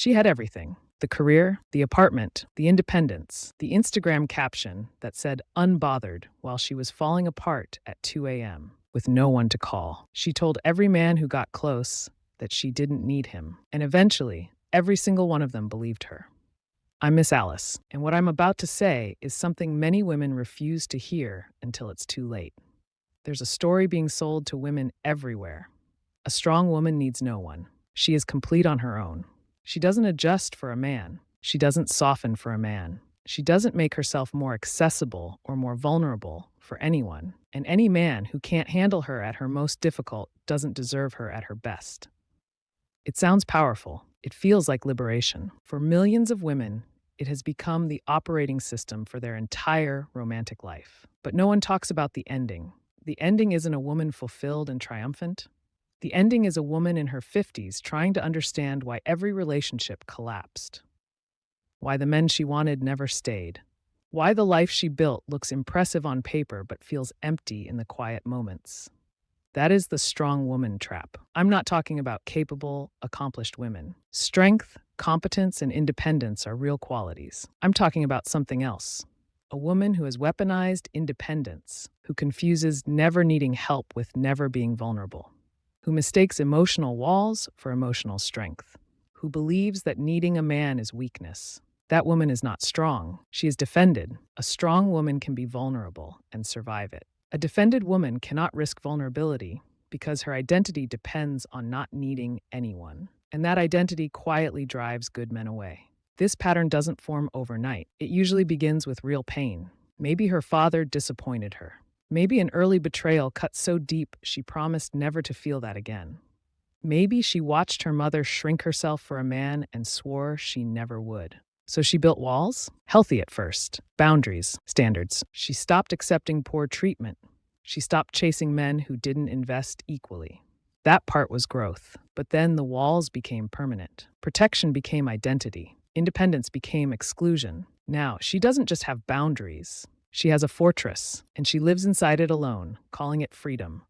She had everything: the career, the apartment, the independence, the Instagram caption that said unbothered while she was falling apart at 2 a.m. with no one to call. She told every man who got close that she didn't need him, and eventually, every single one of them believed her. I'm Miss Alice, and what I'm about to say is something many women refuse to hear until it's too late. There's a story being sold to women everywhere. A strong woman needs no one. She is complete on her own. She doesn't adjust for a man. She doesn't soften for a man. She doesn't make herself more accessible or more vulnerable for anyone. And any man who can't handle her at her most difficult doesn't deserve her at her best. It sounds powerful. It feels like liberation. For millions of women, it has become the operating system for their entire romantic life. But no one talks about the ending. The ending isn't a woman fulfilled and triumphant. The ending is a woman in her 50s trying to understand why every relationship collapsed, why the men she wanted never stayed, why the life she built looks impressive on paper but feels empty in the quiet moments. That is the strong woman trap. I'm not talking about capable, accomplished women. Strength, competence, and independence are real qualities. I'm talking about something else. A woman who has weaponized independence, who confuses never needing help with never being vulnerable, who mistakes emotional walls for emotional strength, who believes that needing a man is weakness. That woman is not strong. She is defended. A strong woman can be vulnerable and survive it. A defended woman cannot risk vulnerability because her identity depends on not needing anyone, and that identity quietly drives good men away. This pattern doesn't form overnight. It usually begins with real pain. Maybe her father disappointed her. Maybe an early betrayal cut so deep she promised never to feel that again. Maybe she watched her mother shrink herself for a man and swore she never would. So she built walls, healthy at first, boundaries, standards. She stopped accepting poor treatment. She stopped chasing men who didn't invest equally. That part was growth, but then the walls became permanent. Protection became identity. Independence became exclusion. Now, she doesn't just have boundaries. She has a fortress, and she lives inside it alone, calling it freedom,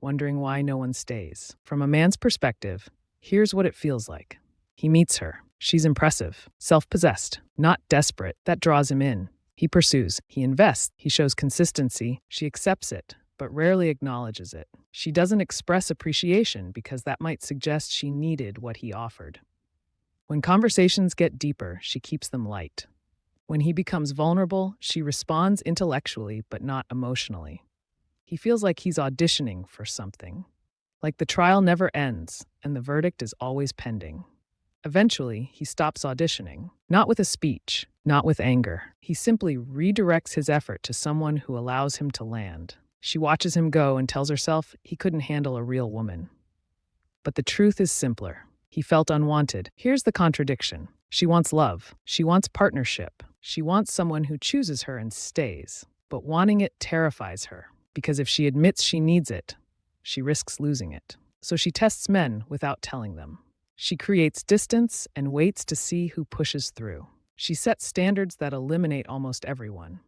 wondering why no one stays. From a man's perspective, here's what it feels like. He meets her. She's impressive, self-possessed, not desperate. That draws him in. He pursues. He invests. He shows consistency. She accepts it, but rarely acknowledges it. She doesn't express appreciation because that might suggest she needed what he offered. When conversations get deeper, she keeps them light. When he becomes vulnerable, she responds intellectually but not emotionally. He feels like he's auditioning for something, like the trial never ends and the verdict is always pending. Eventually, he stops auditioning, not with a speech, not with anger. He simply redirects his effort to someone who allows him to land. She watches him go and tells herself he couldn't handle a real woman. But the truth is simpler. He felt unwanted. Here's the contradiction. She wants love. She wants partnership. She wants someone who chooses her and stays. But wanting it terrifies her, because if she admits she needs it, she risks losing it. So she tests men without telling them. She creates distance and waits to see who pushes through. She sets standards that eliminate almost everyone.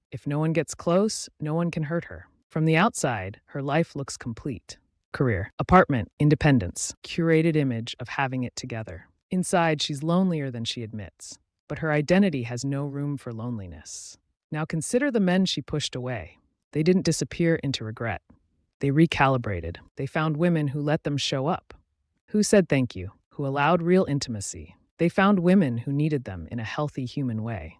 If no one gets close, no one can hurt her. From the outside, her life looks complete. Career, apartment, independence, curated image of having it together. Inside, she's lonelier than she admits, but her identity has no room for loneliness. Now consider the men she pushed away. They didn't disappear into regret. They recalibrated. They found women who let them show up, who said thank you, who allowed real intimacy. They found women who needed them in a healthy human way.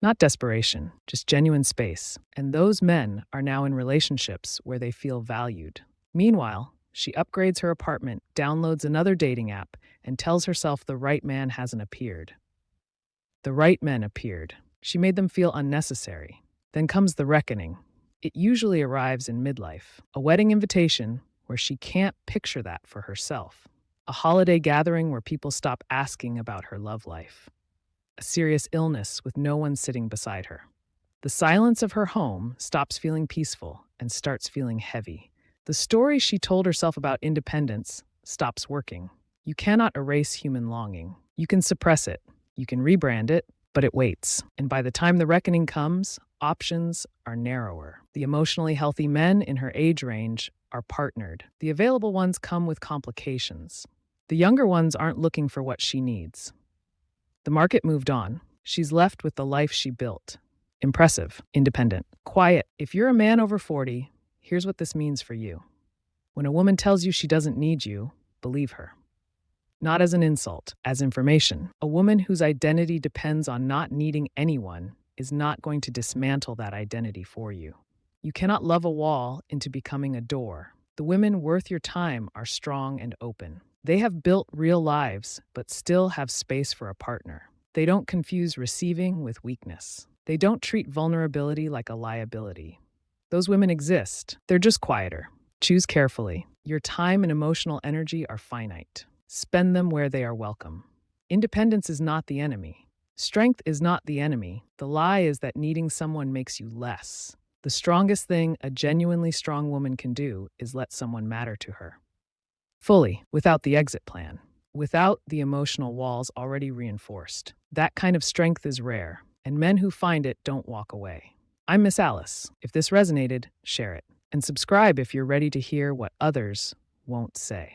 Not desperation, just genuine space. And those men are now in relationships where they feel valued. Meanwhile, she upgrades her apartment, downloads another dating app, and tells herself the right man hasn't appeared. The right men appeared. She made them feel unnecessary. Then comes the reckoning. It usually arrives in midlife, a wedding invitation where she can't picture that for herself, a holiday gathering where people stop asking about her love life, a serious illness with no one sitting beside her. The silence of her home stops feeling peaceful and starts feeling heavy. The story she told herself about independence stops working. You cannot erase human longing. You can suppress it. You can rebrand it, but it waits. And by the time the reckoning comes, options are narrower. The emotionally healthy men in her age range are partnered. The available ones come with complications. The younger ones aren't looking for what she needs. The market moved on. She's left with the life she built. Impressive, independent, quiet. If you're a man over 40, here's what this means for you. When a woman tells you she doesn't need you, believe her. Not as an insult, as information. A woman whose identity depends on not needing anyone is not going to dismantle that identity for you. You cannot love a wall into becoming a door. The women worth your time are strong and open. They have built real lives, but still have space for a partner. They don't confuse receiving with weakness. They don't treat vulnerability like a liability. Those women exist. They're just quieter. Choose carefully. Your time and emotional energy are finite. Spend them where they are welcome. Independence is not the enemy. Strength is not the enemy. The lie is that needing someone makes you less. The strongest thing a genuinely strong woman can do is let someone matter to her. Fully, without the exit plan, without the emotional walls already reinforced. That kind of strength is rare, and men who find it don't walk away. I'm Miss Alice. If this resonated, share it. And subscribe if you're ready to hear what others won't say.